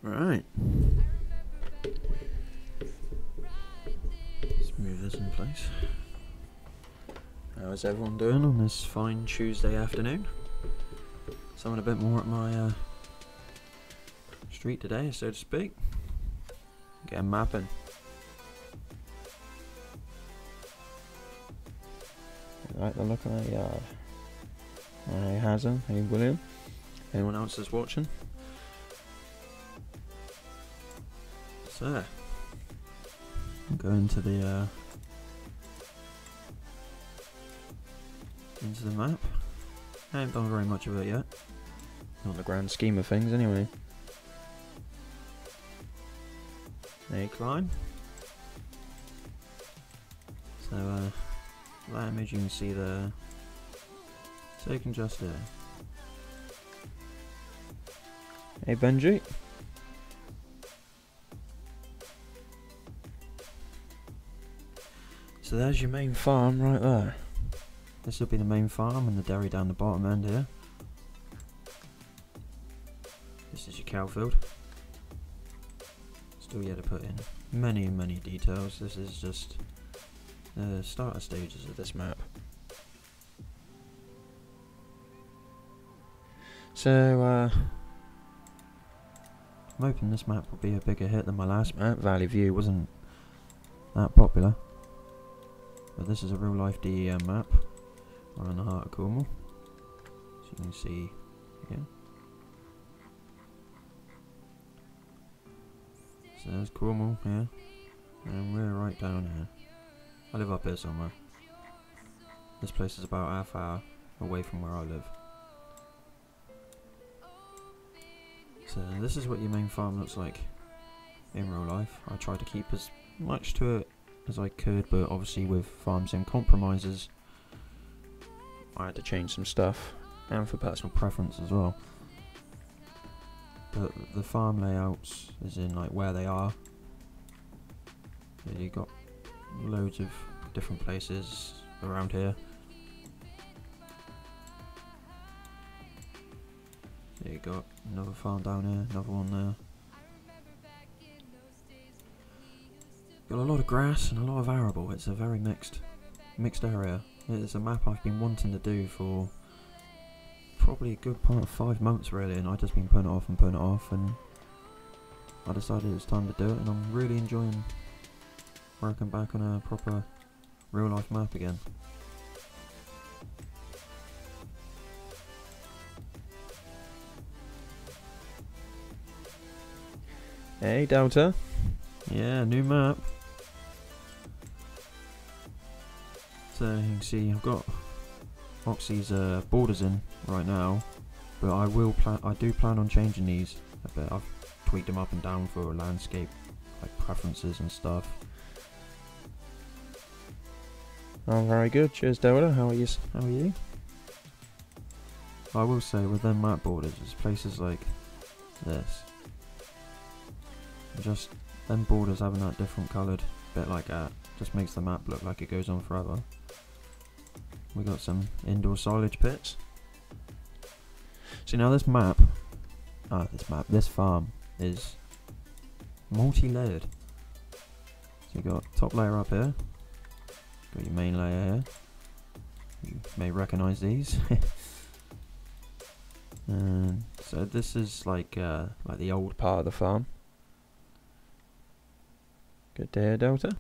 Right. Let's move this in place. How is everyone doing on this fine Tuesday afternoon? Someone a bit more at my street today, so to speak. Getting mapping. I like the look of that yard. Hey Hazard, hey William. Anyone else that's watching? So, go into the map. I haven't done very much of it yet. Not the grand scheme of things, anyway. Hey, climb. So, that image you can see there. Taken just there. Hey, Benji. So there's your main farm right there. This will be the main farm and the dairy down the bottom end here. This is your cow field. Still yet to put in many details. This is just the starter stages of this map. So I'm hoping this map will be a bigger hit than my last map. Valley View wasn't that popular. But this is a real life DEM map. We're in the heart of Cornwall. So you can see here. So there's Cornwall here. And we're right down here. I live up here somewhere. This place is about half hour away from where I live. So this is what your main farm looks like in real life. I tried to keep as much to it as I could, but obviously with farm sim compromises I had to change some stuff, and for personal preference as well. But the farm layouts, as in like where they are, yeah, you got loads of different places around here. There you got another farm down here, another one there. Got a lot of grass and a lot of arable. It's a very mixed area. It's a map I've been wanting to do for probably a good part of 5 months really, and I've just been putting it off, and I decided it was time to do it, and I'm really enjoying working back on a proper real life map again. Hey Delta. Yeah, new map. So you can see I've got Oxy's borders in right now, but I do plan on changing these a bit. I've tweaked them up and down for landscape like preferences and stuff. Oh, very good. Cheers, Delta. How are you? I will say with them map borders, there's places like this. Just them borders having that different coloured bit like that just makes the map look like it goes on forever. We got some indoor silage pits. See now this farm is multi-layered. So you got top layer up here, got your main layer here. You may recognise these. And so this is like the old part of the farm. Good day, Delta.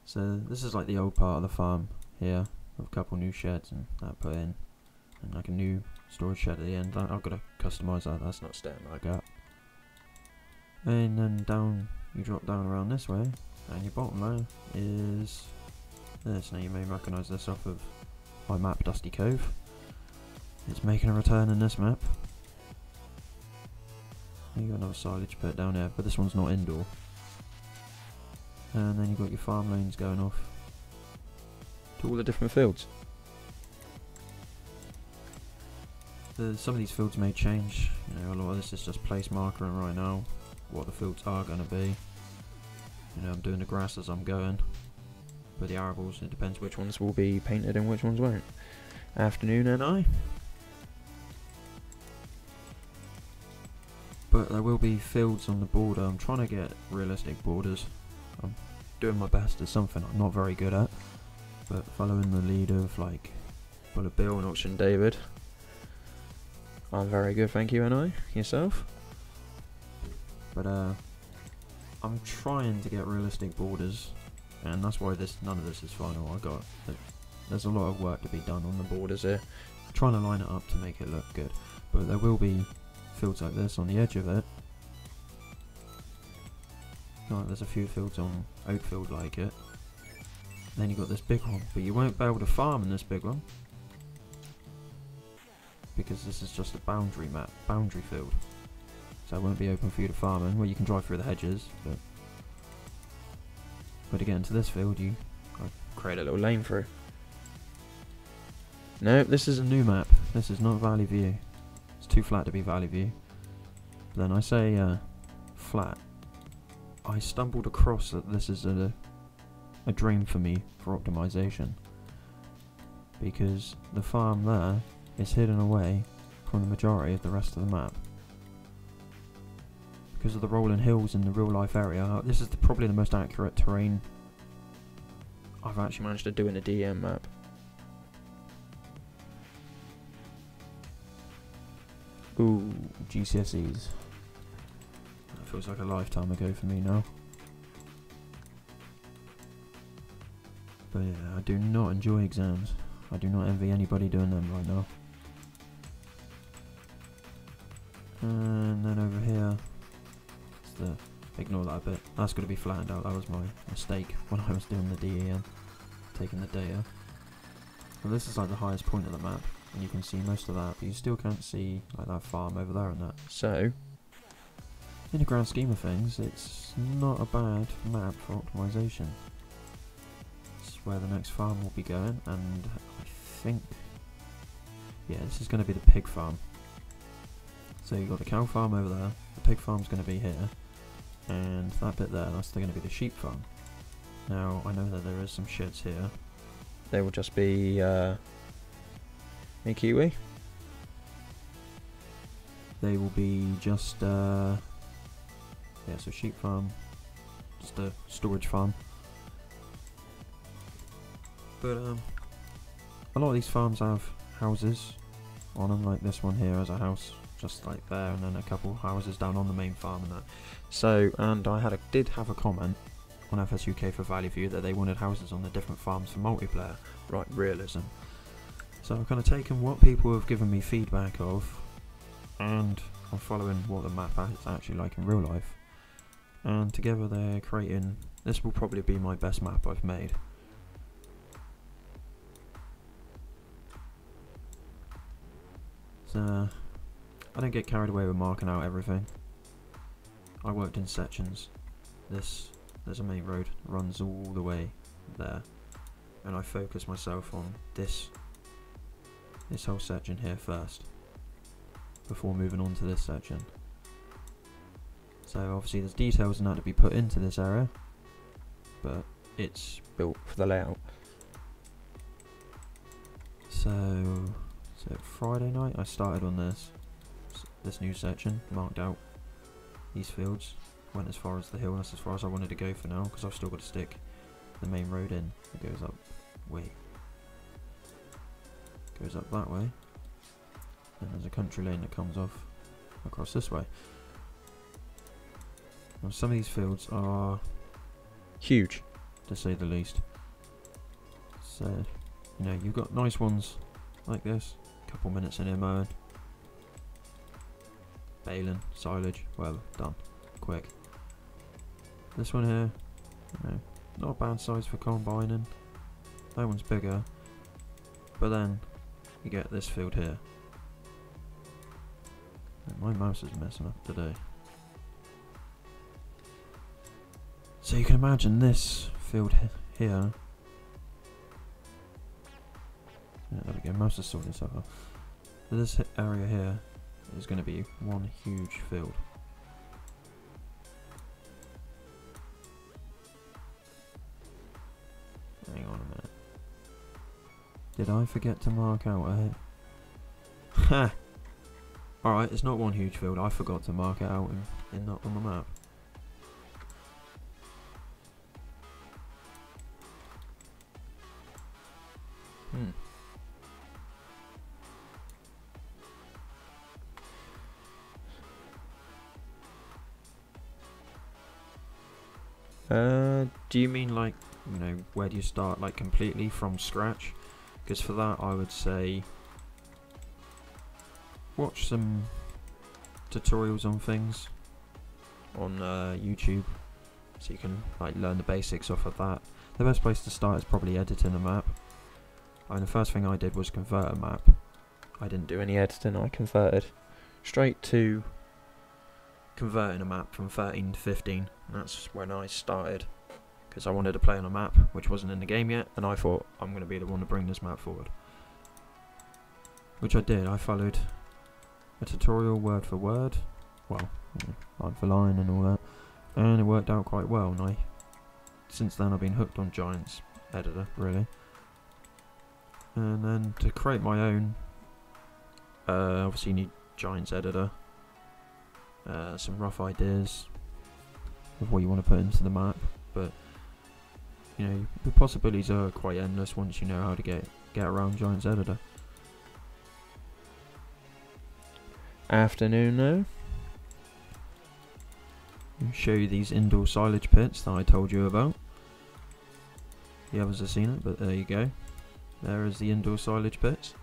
So this is like the old part of the farm here, with a couple new sheds and that put in, and like a new storage shed at the end. I've got to customise that. That's not staying like that. And then down, you drop down around this way, and your bottom layer is this. Now you may recognise this off of my map, Dusty Cove. It's making a return in this map. You got another silage pit down here, but this one's not indoor. And then you've got your farm lanes going off to all the different fields. Some of these fields may change. You know, a lot of this is just place markering right now what the fields are going to be. You know, I'm doing the grass as I'm going, but the arables, it depends which ones will be painted and which ones won't. Afternoon, NI. But there will be fields on the border. I'm trying to get realistic borders. I'm doing my best at something I'm not very good at, but following the lead of like Bullet Bill and Auction David, I'm very good, thank you. And I yourself. But I'm trying to get realistic borders, and that's why none of this is final. There's a lot of work to be done on the borders here. I'm trying to line it up to make it look good, but there will be fields like this on the edge of it. Like there's a few fields on Oakfield like it. Then you got this big one, but you won't be able to farm in this big one because this is just a boundary field. So it won't be open for you to farm in. Well, you can drive through the hedges, but to get into this field, you create a little lane through. No, this is a new map. This is not Valley View. It's too flat to be Valley View. But then I say flat. I stumbled across that this is a dream for me for optimization, because the farm there is hidden away from the majority of the rest of the map. Because of the rolling hills in the real life area, this is probably the most accurate terrain I've actually managed to do in a DEM map. Ooh, GCSEs. That feels like a lifetime ago for me now. But yeah, I do not enjoy exams. I do not envy anybody doing them right now. And then over here, ignore that bit. That's going to be flattened out. That was my mistake when I was doing the DEM, taking the data. And this is like the highest point of the map, and you can see most of that, but you still can't see like that farm over there and that. So, in the grand scheme of things, it's not a bad map for optimization. It's where the next farm will be going, and I think, yeah, this is going to be the pig farm. So you've got the cow farm over there, the pig farm's going to be here, and that bit there, that's going to be the sheep farm. Now, I know that there is some sheds here. They will just be a kiwi. They will be just, yeah, so sheep farm, just a storage farm. But a lot of these farms have houses on them, like this one here has a house just like there, and then a couple houses down on the main farm and that. So, and I did have a comment on FSUK for Valley View that they wanted houses on the different farms for multiplayer, right, realism. So I've kind of taken what people have given me feedback of, and I'm following what the map is actually like in real life, and together they're creating, this will probably be my best map I've made. So, I don't get carried away with marking out everything. I worked in sections. There's a main road that runs all the way there, and I focus myself on this whole section here first before moving on to this section. So obviously there's details and that to be put into this area, but it's built for the layout. So Friday night I started on this new section, marked out these fields, went as far as the hill, and that's as far as I wanted to go for now, because I've still got to stick the main road in. It goes up, goes up that way, and there's a country lane that comes off across this way. Now some of these fields are huge, to say the least. So, you know, you've got nice ones like this, a couple minutes in here mowing, baling, silage, well done, quick. This one here, you know, not a bad size for combining. That one's bigger, but then you get this field here. My mouse is messing up today. So you can imagine this field here. Yeah, there we go, mouse is sorting itself out. So this area here is going to be one huge field. Hang on a minute. Did I forget to mark out a... Ha! Alright, it's not one huge field. I forgot to mark it out on the map. Do you mean like, you know, where do you start, like completely from scratch? Because for that I would say watch some tutorials on things on YouTube, so you can like learn the basics off of that. The best place to start is probably editing a map. And the first thing I did was convert a map. I didn't do any editing, I converted straight to converting a map from 13 to 15. That's when I started, because I wanted to play on a map which wasn't in the game yet, and I thought I'm going to be the one to bring this map forward. Which I did. I followed a tutorial word for word, well, line for line and all that, and it worked out quite well. And since then I've been hooked on Giants editor, really. And then to create my own, obviously you need Giants editor, some rough ideas of what you want to put into the map, but you know, the possibilities are quite endless once you know how to get around Giants editor. Afternoon now. I'll show you these indoor silage pits that I told you about. The others have seen it, but there you go. There is the indoor silage pits.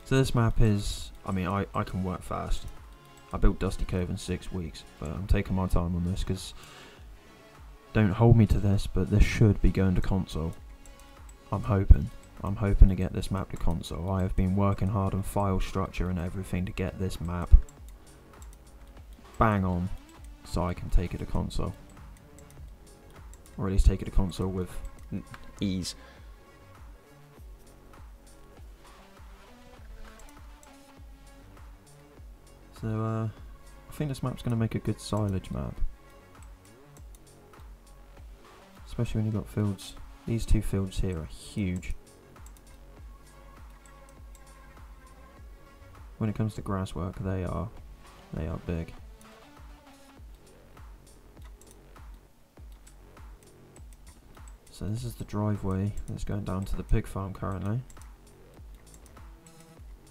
So this map is, I mean, I can work fast. I built Dusty Cove in 6 weeks, but I'm taking my time on this because, don't hold me to this, but this should be going to console. I'm hoping to get this map to console. I have been working hard on file structure and everything to get this map bang on, so I can take it to console. Or at least take it to console with ease. So I think this map's going to make a good silage map. Especially when you've got fields. These two fields here are huge. When it comes to grass work, they are big. So this is the driveway that's going down to the pig farm currently.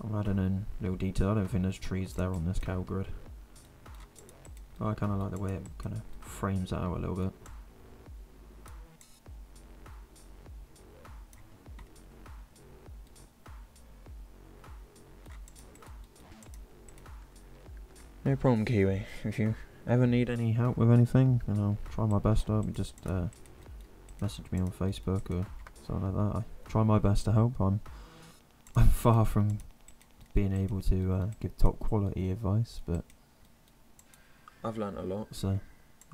I'm adding in little detail. I don't think there's trees there on this cow grid. But I kind of like the way it kind of frames it out a little bit. No problem, Kiwi. If you ever need any help with anything, then I'll try my best to help. Just message me on Facebook or something like that. I try my best to help. I'm far from being able to give top quality advice, but I've learnt a lot, so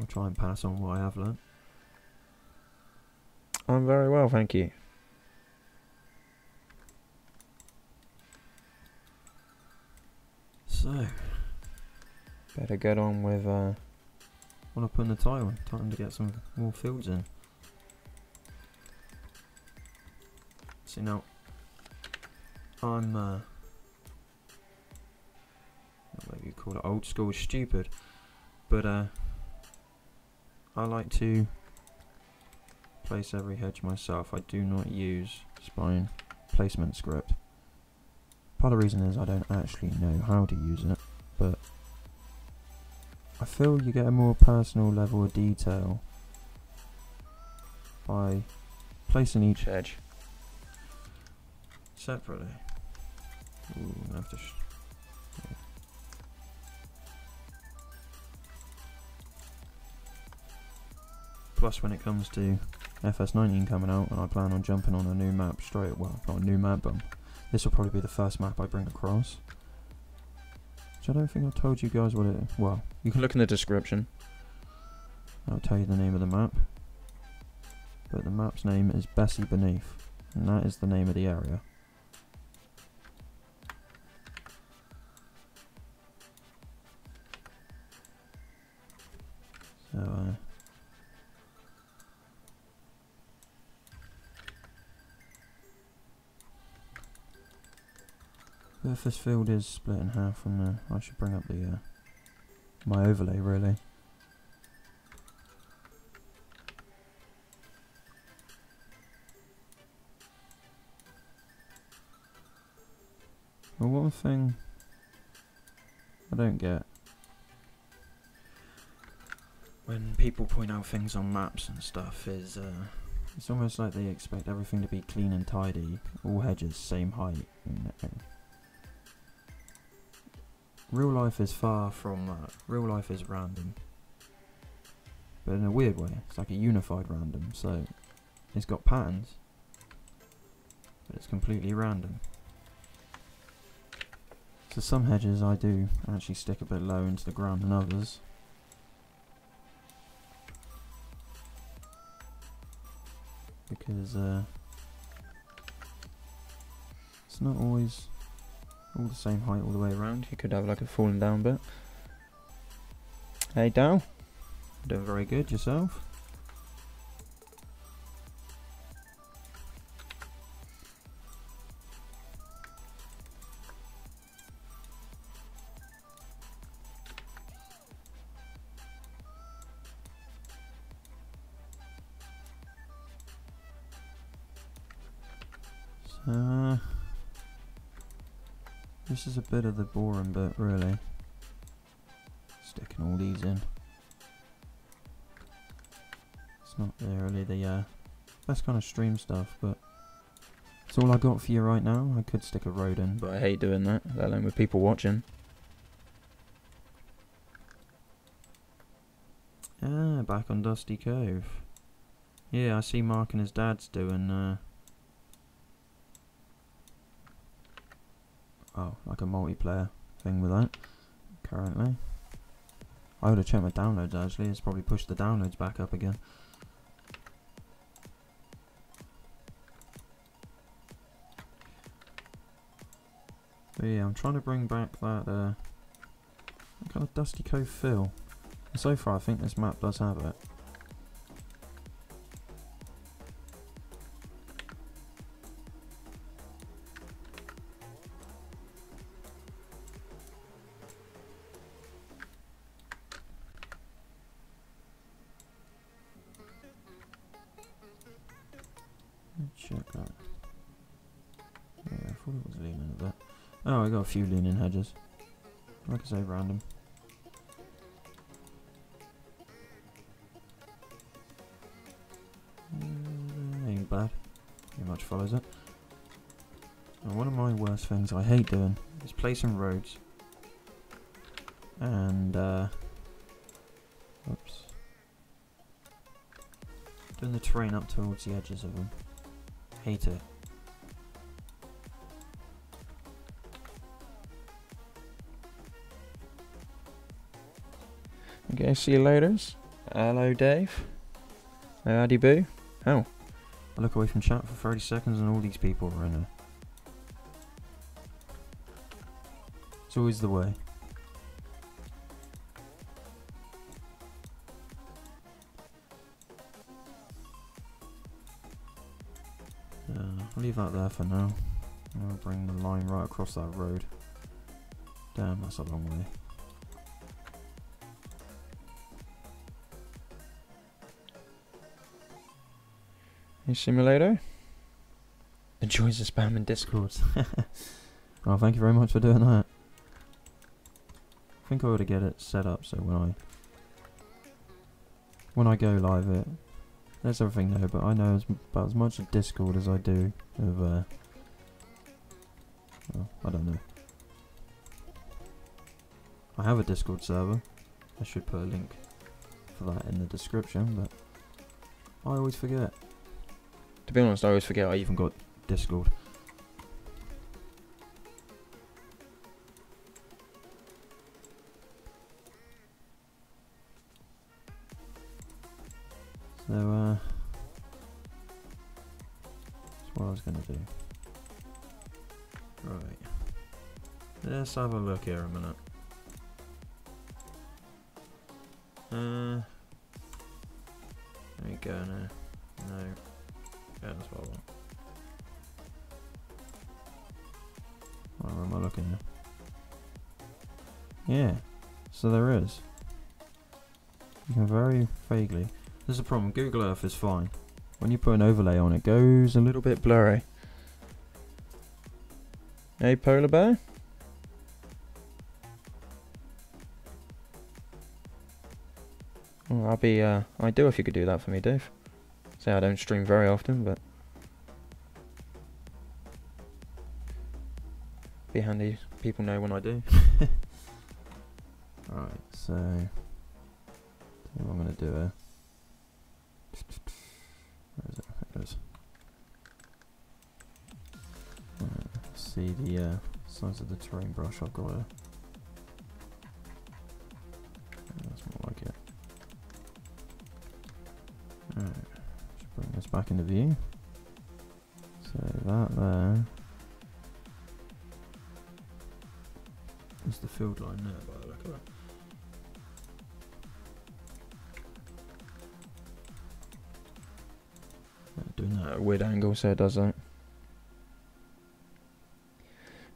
I'll try and pass on what I have learnt. I'm very well, thank you. So better get on with when I put in the tile. Time to get some more fields in. See, now I'm whatever you call it, old school stupid, but I like to place every hedge myself. I do not use spine placement script. Part of the reason is I don't actually know how to use it, but I feel you get a more personal level of detail by placing each hedge separately. Ooh, I have to Plus, when it comes to FS19 coming out, and I plan on jumping on a new map straight, well, not a new map, but this will probably be the first map I bring across. Which I don't think I've told you guys what it is. Well, you can look in the description. I'll tell you the name of the map. But the map's name is Bessy Beneath, and that is the name of the area. So, But if this field is split in half, then I should bring up the my overlay really. Well, one thing I don't get when people point out things on maps and stuff is it's almost like they expect everything to be clean and tidy, all hedges same height. Real life is far from that. Real life is random, but in a weird way. It's like a unified random, so it's got patterns, but it's completely random. So some hedges I do actually stick a bit low into the ground than others. Because it's not always all the same height all the way around. You could have like a falling down bit. Hey Dal, doing very good yourself. This is a bit of the boring bit really, sticking all these in. It's not really the best kind of stream stuff, but it's all I got for you right now. I could stick a road in, but I hate doing that, let alone with people watching. Ah, back on Dusty Cove. Yeah, I see Mark and his dad's doing oh, like a multiplayer thing with that, currently. I would have checked my downloads actually, it's probably pushed the downloads back up again. But yeah, I'm trying to bring back that kind of Dusty Cove feel. And so far I think this map does have it. Check that. Yeah, I thought it was leaning a bit. Oh, I got a few leaning hedges. Like I say, random. Ain't bad. Pretty much follows it. And one of my worst things I hate doing is placing roads. And, oops. Doing the terrain up towards the edges of them. Hate it. Okay, see you later. Hello, Dave. Howdy boo. Oh. I look away from chat for 30 seconds and all these people are in there. It's always the way. I'll leave that there for now. I'll bring the line right across that road. Damn, that's a long way. Hey Simulator. Enjoys the spam in Discords. Oh, thank you very much for doing that. I think I ought to get it set up so when I go live there's everything there, but I know about as much of Discord as I do of well, I don't know. I have a Discord server. I should put a link for that in the description, but I always forget. To be honest, I always forget I even got Discord. So, that's what I was going to do. Right. Let's have a look here a minute. There you go now. No. Yeah, that's what I want. Where am I looking at? Yeah, so there is. You can very vaguely. There's a problem. Google Earth is fine. When you put an overlay on, it goes a little bit blurry. Hey, polar bear? Well, I'd be ideal if you could do that for me, Dave. Say I don't stream very often, but be handy. People know when I do. Alright, so what I'm gonna do here. Where is it? There it is. See the size of the terrain brush I've got here. That's more like it. Alright, just bring this back into view. So that there is the field line there by the look of it. Doing that at a weird angle so it does that.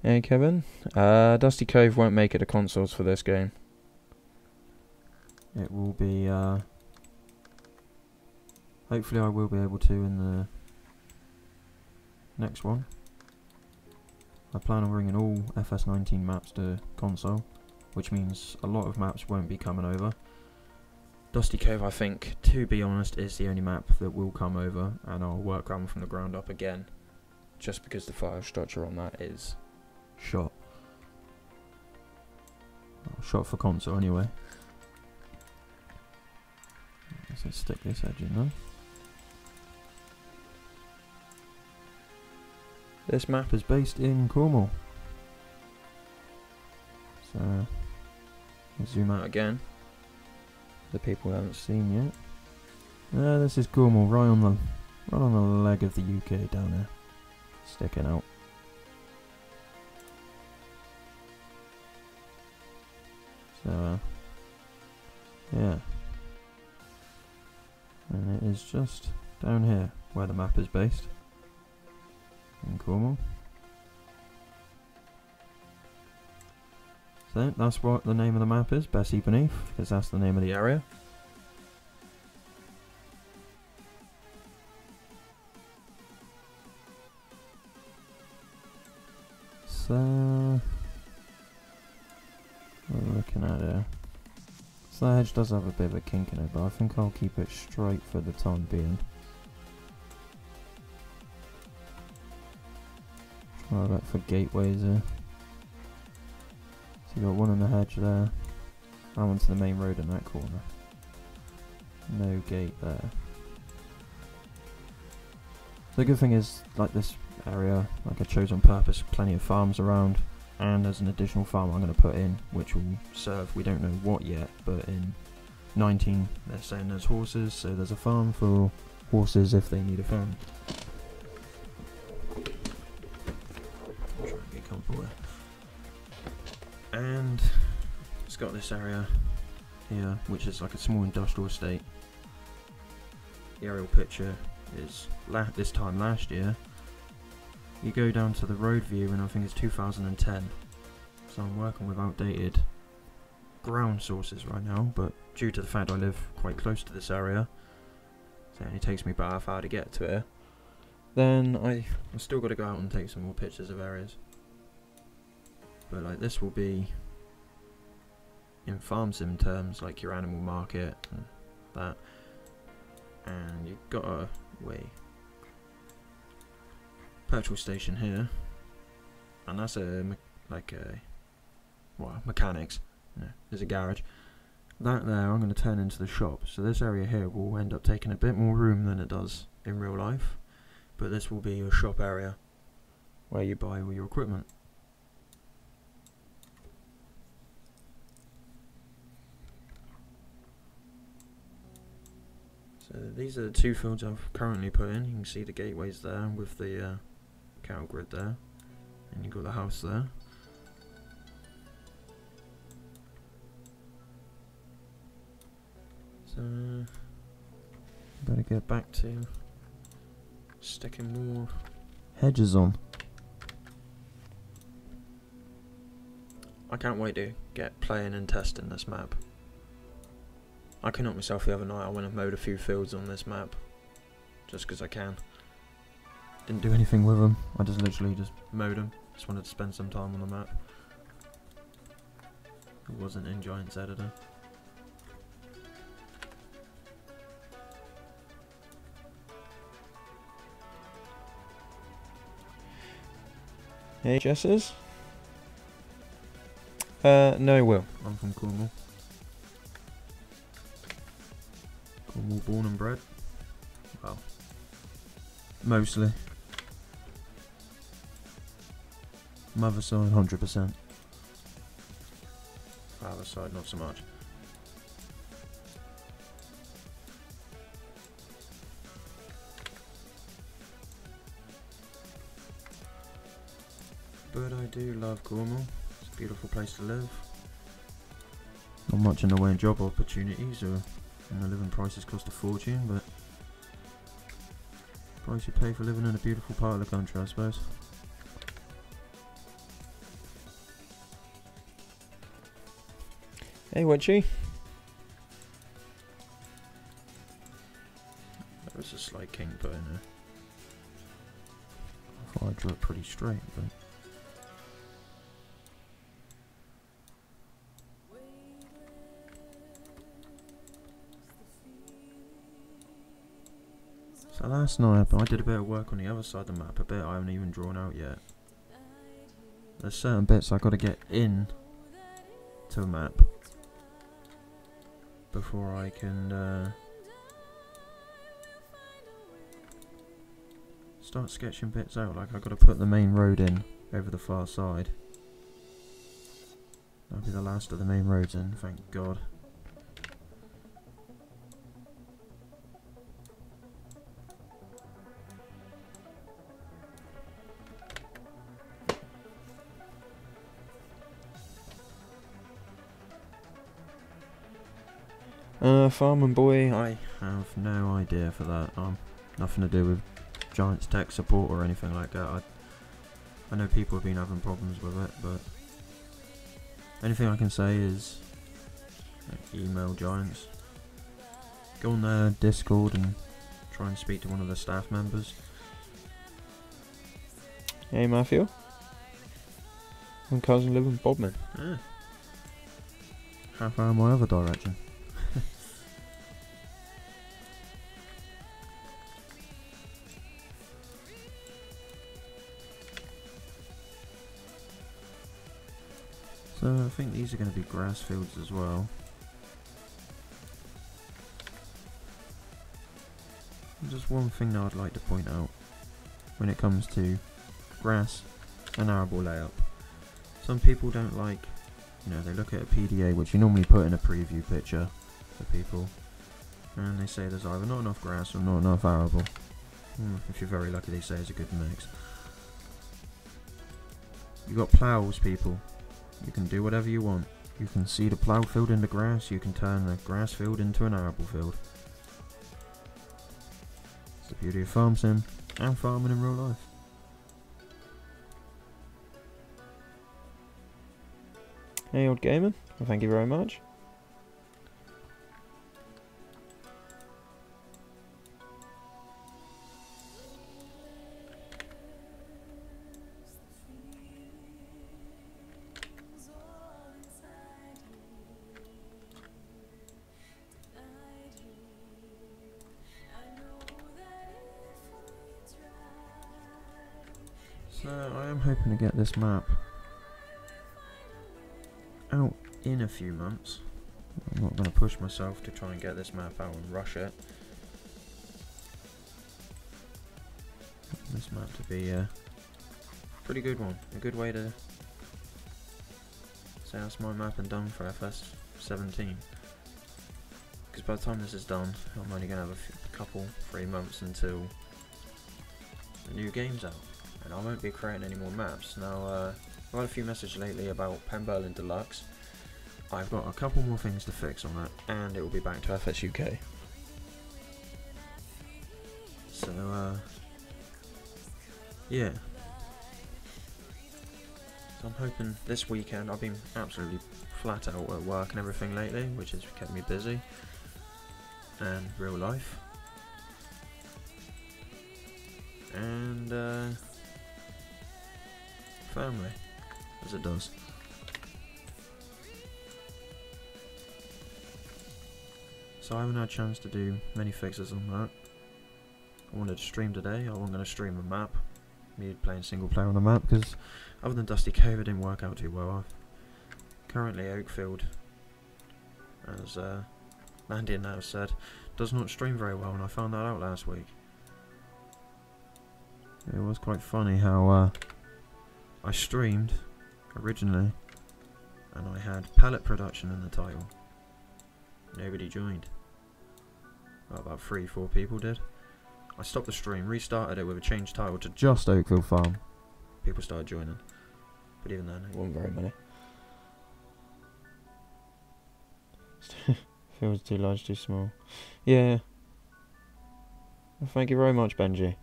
Hey Kevin, Dusty Cove won't make it to consoles for this game. It will be, hopefully I will be able to in the next one. I plan on bringing all FS19 maps to console, which means a lot of maps won't be coming over. Dusty Cove, I think, to be honest, is the only map that will come over, and I'll work on from the ground up again, just because the file structure on that is shot. Well, shot for console anyway. Let's stick this edge in there. This map is based in Cornwall. So, zoom out again. The people haven't seen yet. This is Cornwall, right on the leg of the UK down there, sticking out. So, yeah, and it is just down here where the map is based in Cornwall. So that's what the name of the map is, Bessy Beneath, because that's the name of the area. So, what we're looking at here. So the hedge does have a bit of a kink in it, but I think I'll keep it straight for the time being. Try to look for gateways here. So you got one on the hedge there, and one to the main road in that corner. No gate there. The good thing is, like this area, like I chose on purpose, plenty of farms around, and there's an additional farm I'm going to put in, which will serve, we don't know what yet, but in 19 they're saying there's horses, so there's a farm for horses if they need a farm. Try and get comfortable there. And it's got this area here, which is like a small industrial estate. The aerial picture is this time last year. You go down to the road view and I think it's 2010. So I'm working with outdated ground sources right now, but due to the fact I live quite close to this area, so it only takes me about half hour to get to it, then I've still got to go out and take some more pictures of areas. But like this will be in farm sim terms, like your animal market and that, and you've got a petrol station here, and that's mechanics. No, there's a garage. That there I'm going to turn into the shop, so this area here will end up taking a bit more room than it does in real life, but this will be your shop area where you buy all your equipment. So these are the two fields I've currently put in. You can see the gateways there with the cattle grid there, and you've got the house there. So better get back to sticking more hedges on. I can't wait to get playing and testing this map. I can knock myself the other night. I went and mowed a few fields on this map, just because I can. Didn't do anything with them. I just literally just mowed them. Just wanted to spend some time on the map. It wasn't in Giants Editor. Hey, Jesses. No, Will. I'm from Cornwall. Cornwall born and bred. Well, mostly. Mother side, 100%. Father side, not so much. But I do love Cornwall. It's a beautiful place to live. Not much in the way of job opportunities, or the living prices cost a fortune, but price you pay for living in a beautiful part of the country, I suppose. Hey, Wedgie. There was a slight king put in there. I thought I drew it pretty straight, but. So last night I did a bit of work on the other side of the map, a bit I haven't even drawn out yet. There's certain bits I got to get in to a map before I can start sketching bits out. Like, I've got to put the main road in over the far side. That'll be the last of the main roads in, thank God. Farming boy, I have no idea for that. Nothing to do with Giants tech support or anything like that. I know people have been having problems with it, but anything I can say is email Giants. Go on their Discord and try and speak to one of the staff members. Hey Matthew. My cousin live in Bodmin. Yeah. Half hour my other direction. So I think these are going to be grass fields as well. Just one thing that I'd like to point out when it comes to grass and arable layout. Some people don't like, you know, they look at a PDA, which you normally put in a preview picture for people, and they say there's either not enough grass or not enough arable. If you're very lucky, they say it's a good mix. You got ploughs, people. You can do whatever you want. You can seed a plough field into grass, you can turn a grass field into an arable field. It's the beauty of farm sim and farming in real life. Hey old gamer, well, thank you very much. So I am hoping to get this map out in a few months. I'm not going to push myself to try and get this map out and rush it. This map to be a pretty good one. A good way to say that's my map and done for FS17. Because by the time this is done, I'm only going to have a couple, 3 months until the new game's out. And I won't be creating any more maps. Now, I've had a few messages lately about Pemberlin Deluxe. I've got a couple more things to fix on that, and it will be back to FS UK. So, yeah. So I'm hoping this weekend, I've been absolutely flat out at work and everything lately, which has kept me busy, and real life, and family, as it does. So I haven't had a chance to do many fixes on that. I wanted to stream today. I wasn't going to stream a map, me playing single player on a map, because other than Dusty Cove it didn't work out too well. Currently Oakfield, as Landy now said, does not stream very well, and I found that out last week. It was quite funny how I streamed originally and I had pallet production in the title. Nobody joined. Well, about 3-4 people did. I stopped the stream, restarted it with a changed title to just Oakfield Farm. People started joining, but even then it wasn't very many. Feels too large, too small. Yeah. Well, thank you very much, Benji.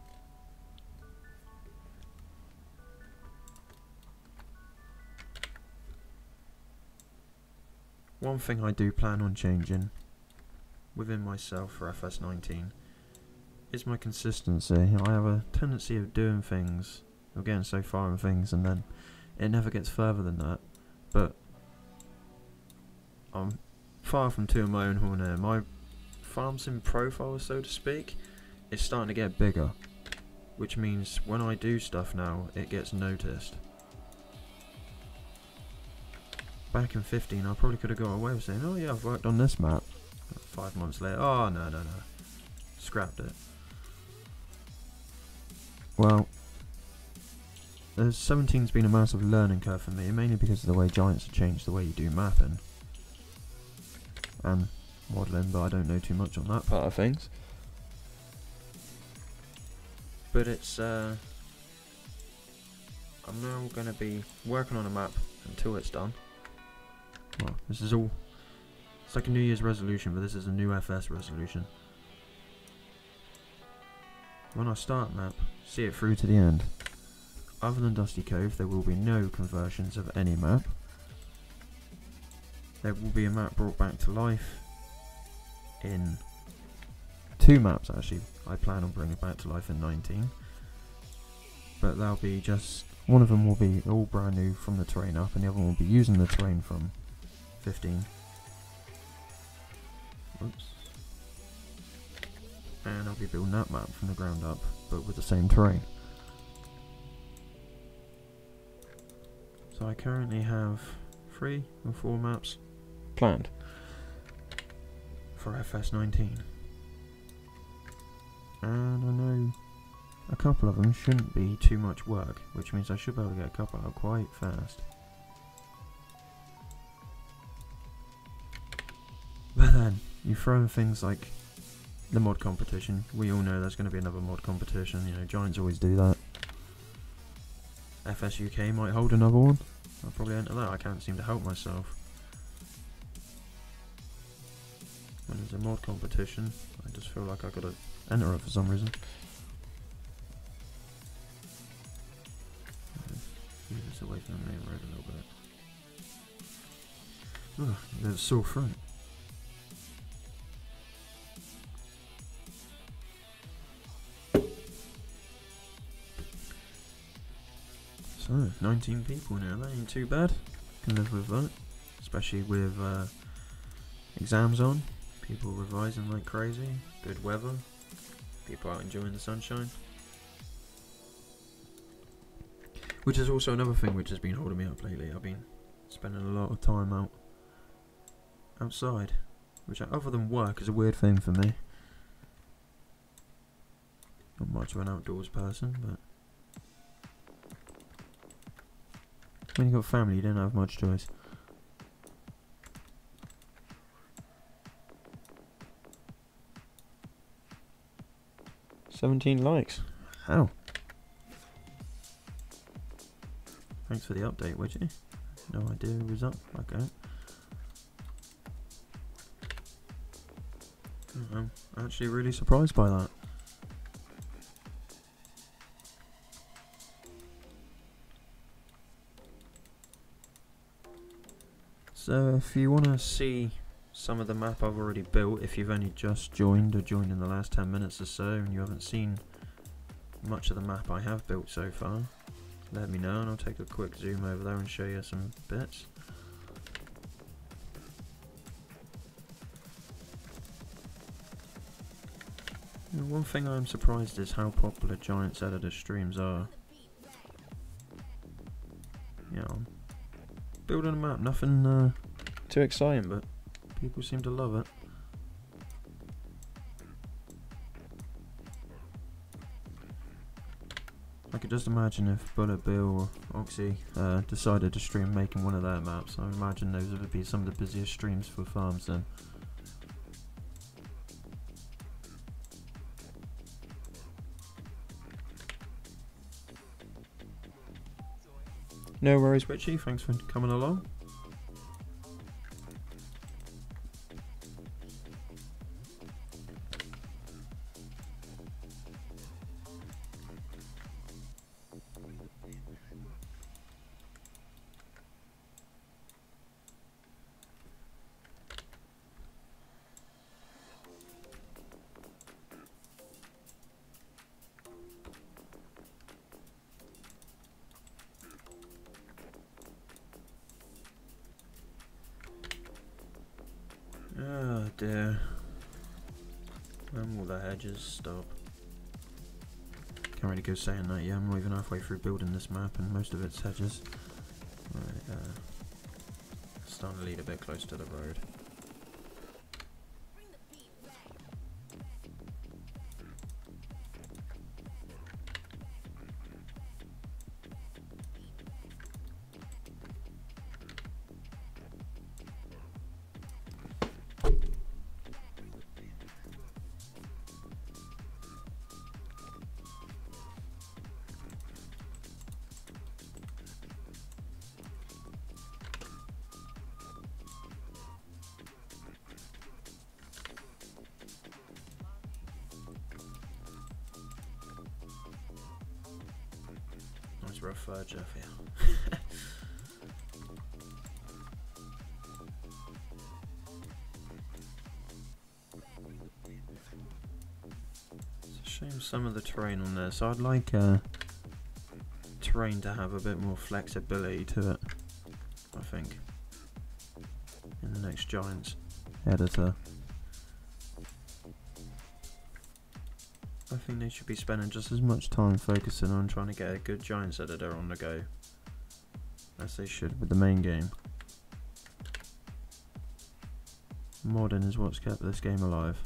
One thing I do plan on changing within myself for FS19 is my consistency. I have a tendency of doing things, of getting so far in things, and then it never gets further than that. But I'm far from tooting my own horn here. My farm sim profile, so to speak, is starting to get bigger, which means when I do stuff now, it gets noticed. Back in 15, I probably could have got away with saying, oh yeah, I've worked on this map. 5 months later, oh no, scrapped it. Well, 17's been a massive learning curve for me, mainly because of the way Giants have changed the way you do mapping and modelling, but I don't know too much on that part of things. But it's I'm now going to be working on a map until it's done. Well, this is all, it's like a New Year's resolution, but this is a new FS resolution. When I start map, see it through to the end. Other than Dusty Cove, there will be no conversions of any map. There will be a map brought back to life in 2 maps actually. I plan on bringing it back to life in 19. But they'll be just, one of them will be all brand new from the terrain up, and the other one will be using the terrain from 15. Oops. And I'll be building that map from the ground up, but with the same terrain. So I currently have 3 or 4 maps planned for FS19. And I know a couple of them shouldn't be too much work, which means I should be able to get a couple out quite fast. But then, you throw in things like the mod competition. We all know there's going to be another mod competition, you know, Giants always do that. FS UK might hold another one. I'll probably enter that, I can't seem to help myself. When there's a mod competition, I just feel like I've got to enter it for some reason. Move this away from the main road a little bit. Ugh, there's a sore throat. So, 19 people now, that ain't too bad. Can live with that. Especially with exams on. People revising like crazy. Good weather. People out enjoying the sunshine. Which is also another thing which has been holding me up lately. I've been spending a lot of time outside. Which, other than work, is a weird thing for me. Not much of an outdoors person, but when you got family, you don't have much choice. "17 likes. How? Thanks for the update, would you? No idea who was up. Okay. I'm actually really surprised by that. So if you want to see some of the map I've already built, if you've only just joined or joined in the last 10 minutes or so and you haven't seen much of the map I have built so far, let me know and I'll take a quick zoom over there and show you some bits. One thing I'm surprised is how popular Giants Editor streams are. Yeah, I'm building a map, nothing too exciting, but people seem to love it. I could just imagine if Bullet Bill or Oxy decided to stream making one of their maps. I imagine those would be some of the busiest streams for farms then. No worries, Richie, thanks for coming along. Oh dear. When will the hedges stop? Can't really go saying that yet, I'm not even halfway through building this map and most of it's hedges. Right, starting to lead a bit close to the road. Nice rough verge off here. It's a shame some of the terrain on there, so I'd like terrain to have a bit more flexibility to it, I think, in the next Giants Editor. I think they should be spending just as much time focusing on trying to get a good Giants Editor on the go as they should with the main game. Modding is what's kept this game alive.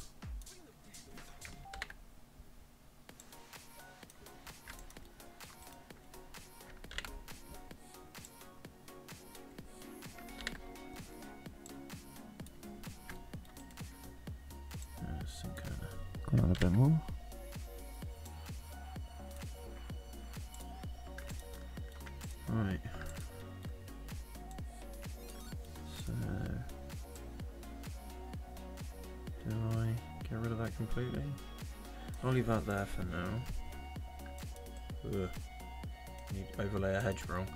Got on a bit more. Right. So, do I get rid of that completely? I'll leave that there for now. Ugh. Need to overlay a hedge wrong.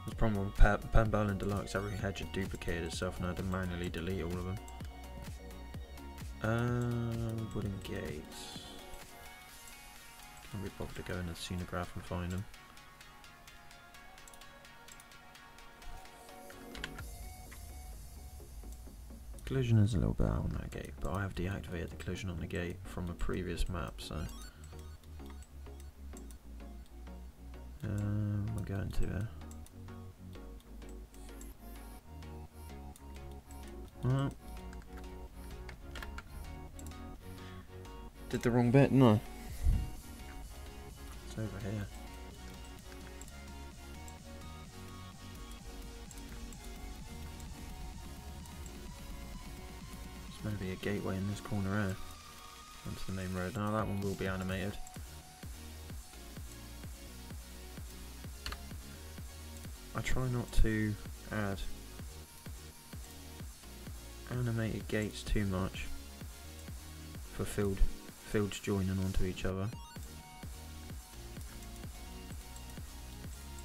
The problem with Pambell and Deluxe, every hedge had duplicated itself and I had to manually delete all of them. Wooden gates. Can't be bothered to go in the scenograph and find them. Collision is a little bit out on that gate, but I have deactivated the collision on the gate from a previous map, so we're going to well, did the wrong bit, didn't I? It's over here. There's going to be a gateway in this corner here onto the main road. Now that one will be animated. I try not to add animated gates too much for fields joining onto each other.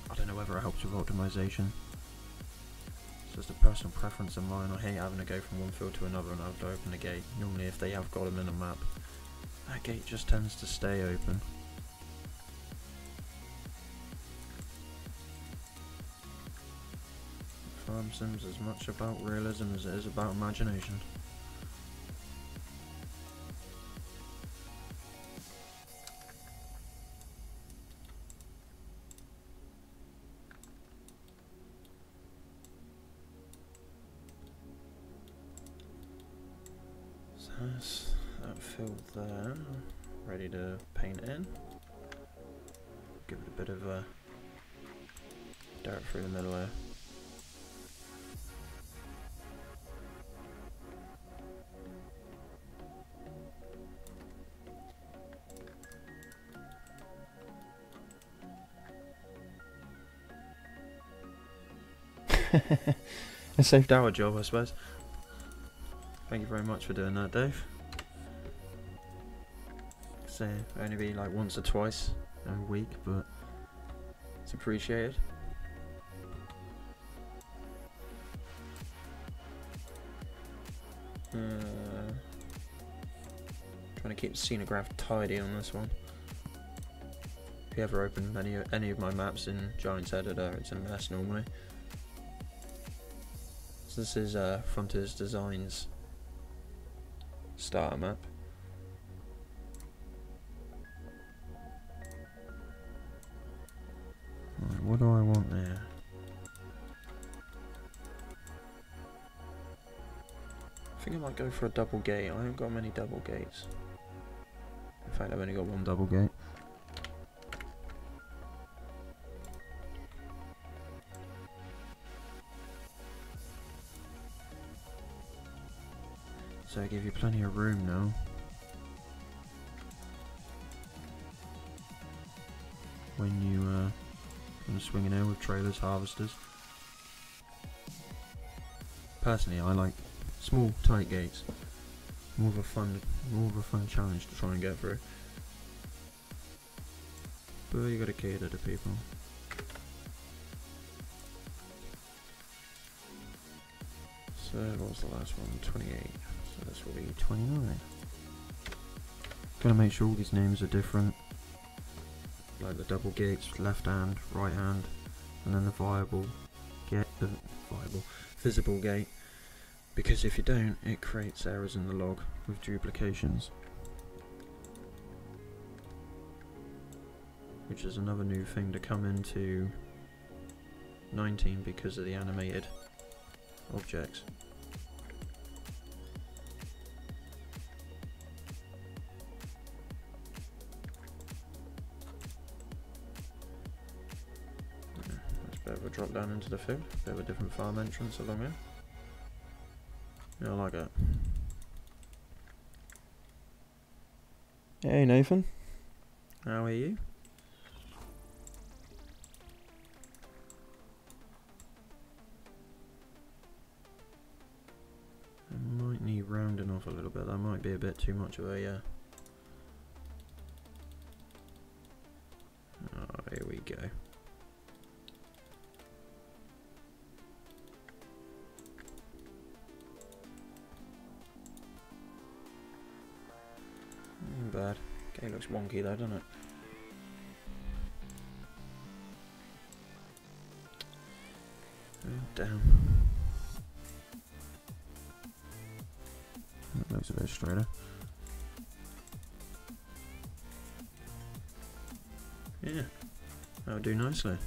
I don't know whether it helps with optimization. Just a personal preference of mine. I hate having to go from one field to another and have to open a gate. Normally if they have got them in a map, that gate just tends to stay open. Farm Sim's as much about realism as it is about imagination. So that's that field there, ready to paint in. Give it a bit of dirt through the middle there. It saved our job, I suppose. Thank you very much for doing that, Dave. So, only be like once or twice a week, but it's appreciated. Trying to keep the scenograph tidy on this one. If you ever open any of my maps in Giants Editor, it's a mess normally. So this is Frontiers Designs starter map. Right, what do I want there? I think I might go for a double gate. I haven't got many double gates. In fact, I've only got one double gate. So I give you plenty of room now. When you come swinging in with trailers, harvesters. Personally, I like small, tight gates. More of a fun challenge to try and get through. But you got to cater to people. So what was the last one? 28. So this will be 29. Gotta make sure all these names are different. Like the double gates, left hand, right hand, and then the visible gate. Because if you don't, it creates errors in the log with duplications. Which is another new thing to come into 19 because of the animated objects. Bit of a drop down into the field, bit of a different farm entrance along here. Yeah, I like it. Hey Nathan, how are you? I might need rounding off a little bit, that might be a bit too much of a oh, here we go. Bad. Okay, looks wonky though, doesn't it? Down. That looks a bit straighter. Yeah, that'll do nicely.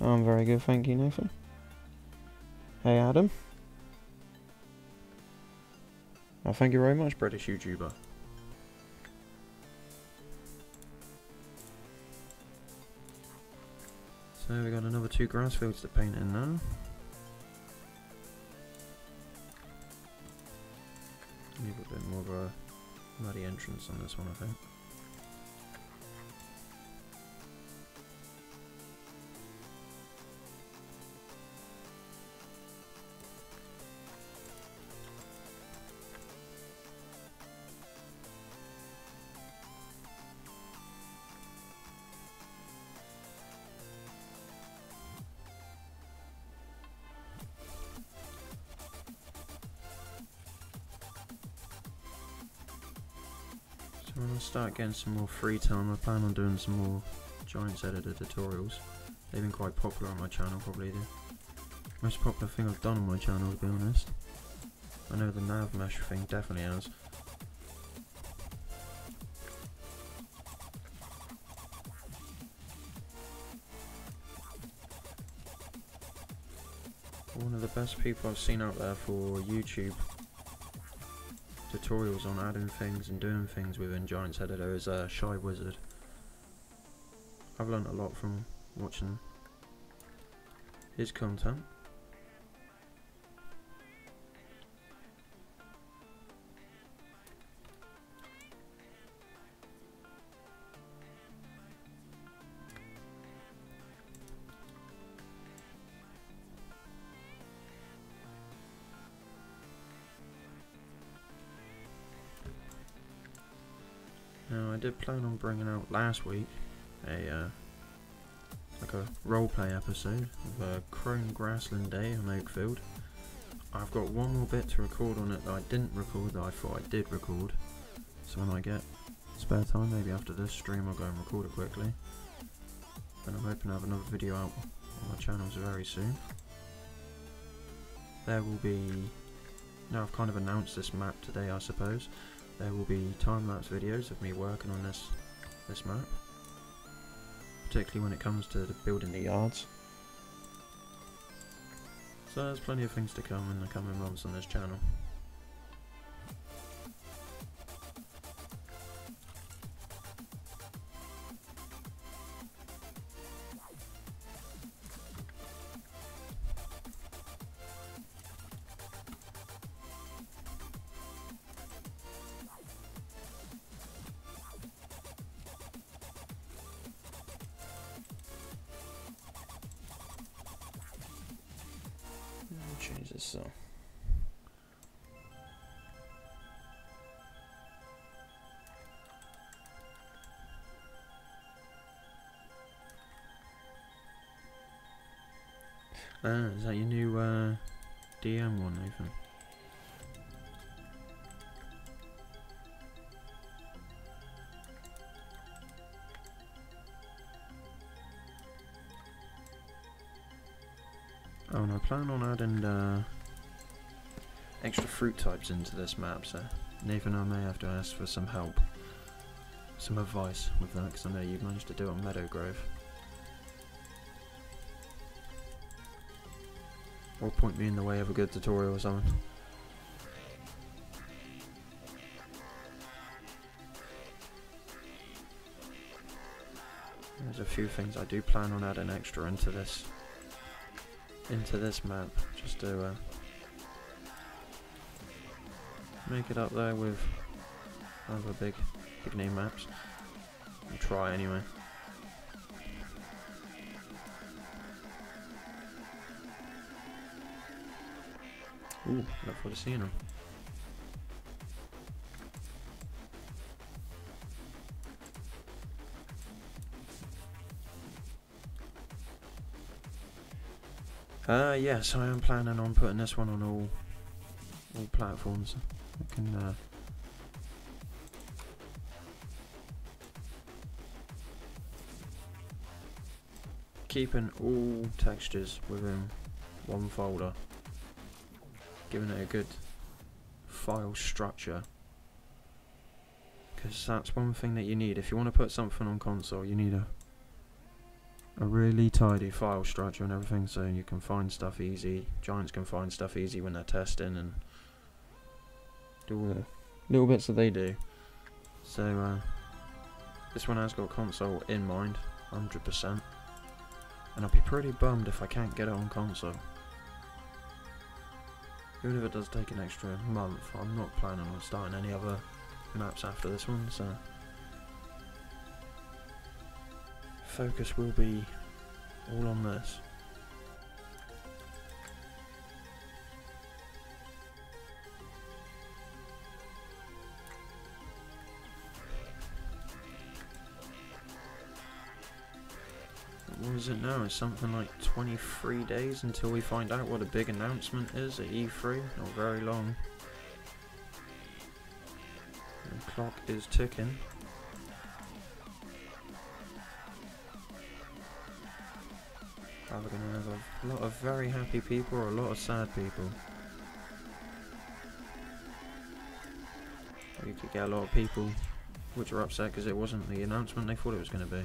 I'm very good, thank you, Nathan. Hey Adam. Thank you very much, British YouTuber. So we got another 2 grass fields to paint in now. Leave a bit more of a muddy entrance on this one, I think. So when I start getting some more free time, I plan on doing some more Giants editor tutorials. They've been quite popular on my channel, probably the most popular thing I've done on my channel, to be honest. I know the nav mesh thing definitely has. One of the best people I've seen out there for YouTube tutorials on adding things and doing things within Giants Editor is Shy Wizard. I've learnt a lot from watching his content. Now I did plan on bringing out last week like a roleplay episode of Crone Grassland Day on Oakfield. I've got one more bit to record on it that I didn't record that I thought I did record. So when I get spare time, maybe after this stream, I'll go and record it quickly. And I'm hoping to have another video out on my channels very soon. There will be, now I've kind of announced this map today, I suppose. There will be time-lapse videos of me working on this map, particularly when it comes to building the yards. So there's plenty of things to come in the coming months on this channel. Change this so. Is that your new DM one, Nathan? Oh, and I plan on adding extra fruit types into this map, so Nathan, I may have to ask for some help, some advice with that, because I know you've managed to do it on Meadow Grove. Or point me in the way of a good tutorial or something. There's a few things I do plan on adding extra into this map, just to make it up there with other big name maps. I'll try anyway. Ooh, look forward to seeing them. Yes, I am planning on putting this one on all platforms. I can keeping all textures within one folder, giving it a good file structure, because that's one thing that you need if you want to put something on console. You need a really tidy file structure and everything, so you can find stuff easy. Giants can find stuff easy when they're testing and do all the little bits that they do. So this one has got console in mind, 100%, and I'll be pretty bummed if I can't get it on console. Even if it does take an extra month, I'm not planning on starting any other maps after this one, so focus will be all on this. What is it now? It's something like 23 days until we find out what a big announcement is at E3. Not very long. Clock is ticking. Either going to have a lot of very happy people or a lot of sad people. Or you could get a lot of people which are upset because it wasn't the announcement they thought it was going to be.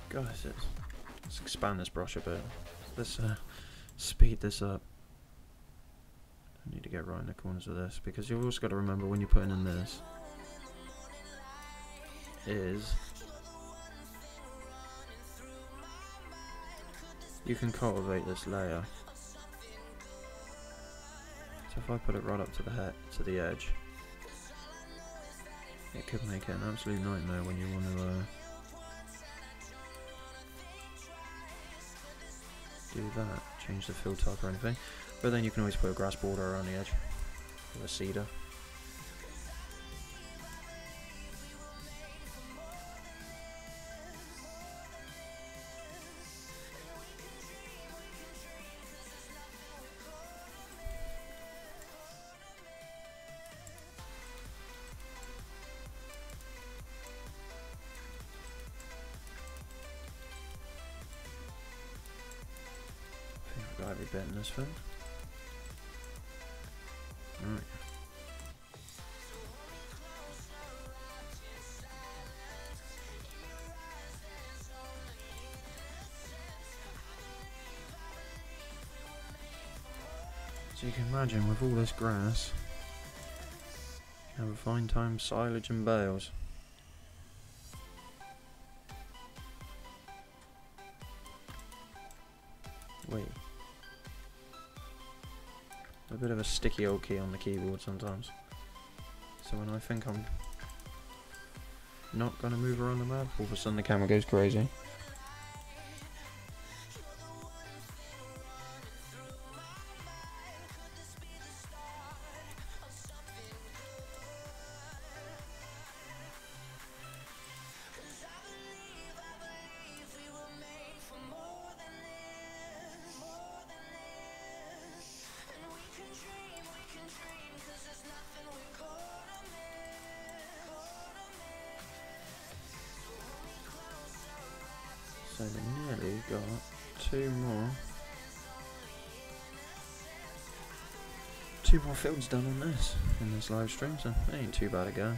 Guys, let's expand this brush a bit. Let's speed this up. I need to get right in the corners of this, because you've also got to remember when you're putting in this is you can cultivate this layer. So if I put it right up to the edge, it could make it an absolute nightmare when you want to do that, change the fill type or anything. But then you can always put a grass border around the edge with a cedar. Got every bit in this film. Right. So you can imagine with all this grass, you have a fine time silage and bales. Wait. A bit of a sticky old key on the keyboard sometimes. So when I think I'm not going to move around the map, all of a sudden the camera goes crazy. So we nearly got two more fields done on this in this live stream, so it ain't too bad a go.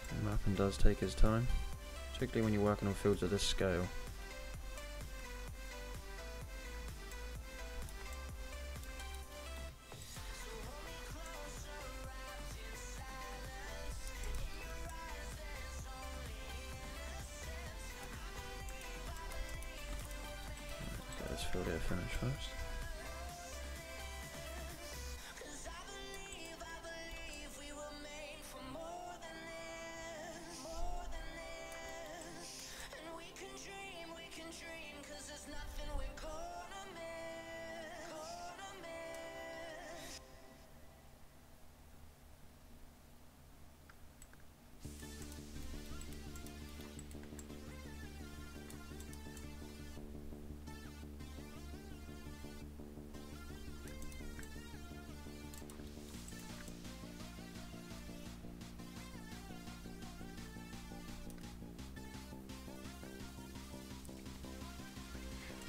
The mapping does take its time, particularly when you're working on fields of this scale. Field here finish first.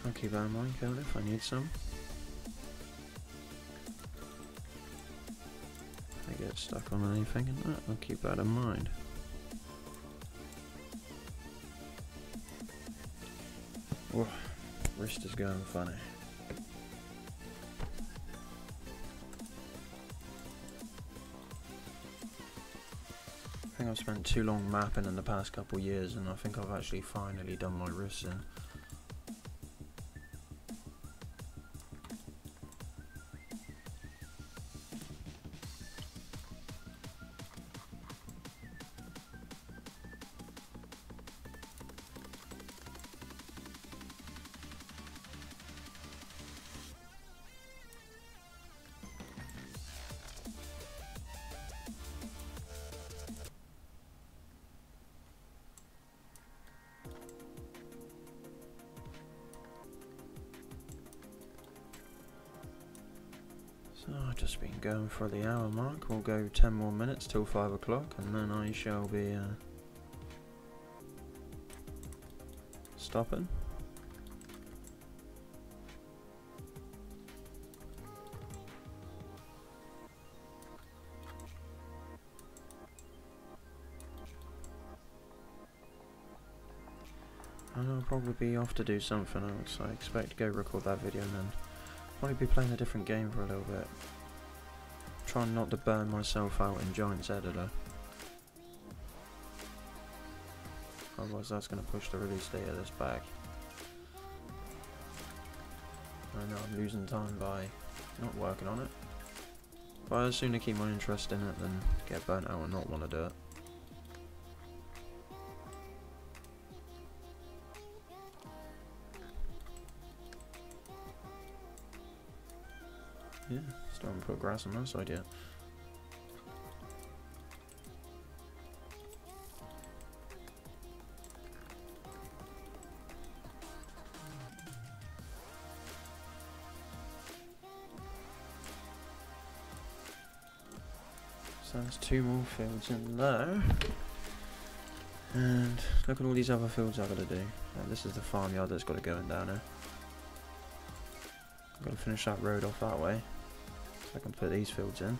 I'll keep that in mind, Kevin, if I need some. If I get stuck on anything in that, I'll keep that in mind. Oh, wrist is going funny. I think I've spent too long mapping in the past couple of years, and I think I've actually finally done my wrists in. So I've just been going for the hour mark. We'll go 10 more minutes till 5 o'clock, and then I shall be stopping. And I'll probably be off to do something else. I expect to go record that video and then probably be playing a different game for a little bit. Trying not to burn myself out in Giants Editor. Otherwise that's going to push the release date of this back. I know I'm losing time by not working on it. But I'd sooner keep my interest in it than get burnt out and not want to do it. Yeah, still haven't put grass on that side yet. So there's 2 more fields in there. And look at all these other fields I've got to do. Now, this is the farmyard that's got to go in down here. I've got to finish that road off that way. I can put these fields in.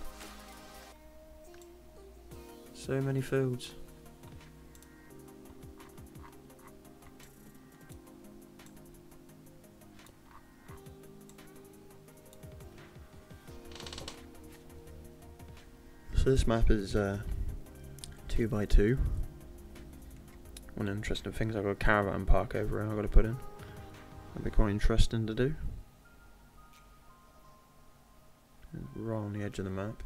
So many fields. So this map is 2x2. One interesting thing is I've got a caravan park over here I've got to put in. That'd be quite interesting to do. Right on the edge of the map.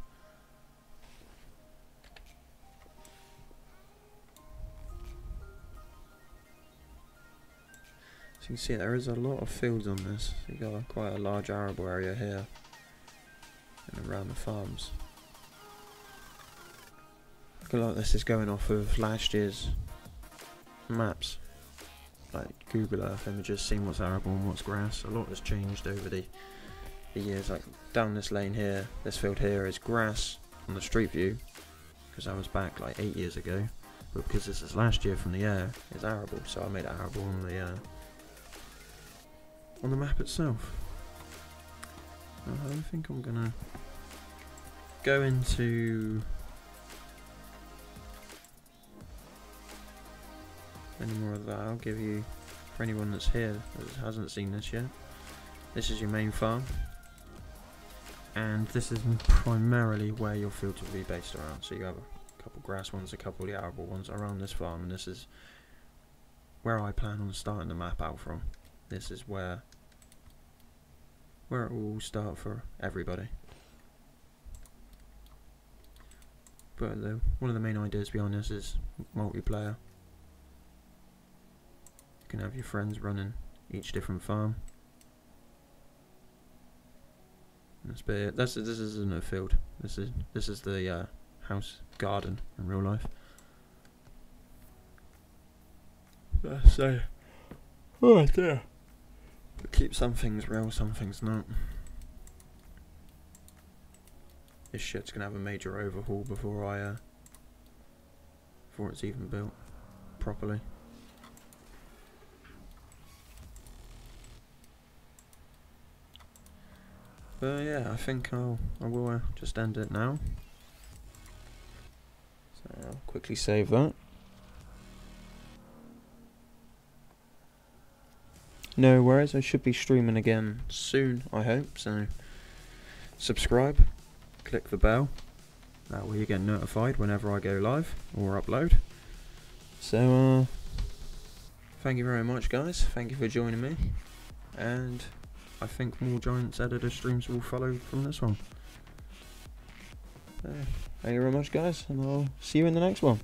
So you can see there is a lot of fields on this. You've got quite a large arable area here and around the farms. I feel like this is going off of last year's maps, like Google Earth images, seeing what's arable and what's grass. A lot has changed over the years. Like down this lane here, this field here is grass on the street view, because I was back like 8 years ago, but because this is last year from the air, it's arable, so I made it arable on the map itself. I don't think I'm gonna go into any more of that. I'll give you, for anyone that's here that hasn't seen this yet, this is your main farm. And this is primarily where your fields will be based around. So you have a couple grass ones, a couple of the arable ones around this farm, and this is where I plan on starting the map out from. This is where it will start for everybody. But one of the main ideas behind this is multiplayer. You can have your friends running each different farm. This isn't a field. This is the house garden in real life. So, oh dear. Keep some things real, some things not. This shit's gonna have a major overhaul before it's even built properly. But yeah, I think I will just end it now. So I'll quickly save that. No worries, I should be streaming again soon, I hope. So subscribe, click the bell. That way you get notified whenever I go live or upload. So thank you very much, guys. Thank you for joining me. And I think more Giants Editor streams will follow from this one. Thank you very much, guys, and I'll see you in the next one.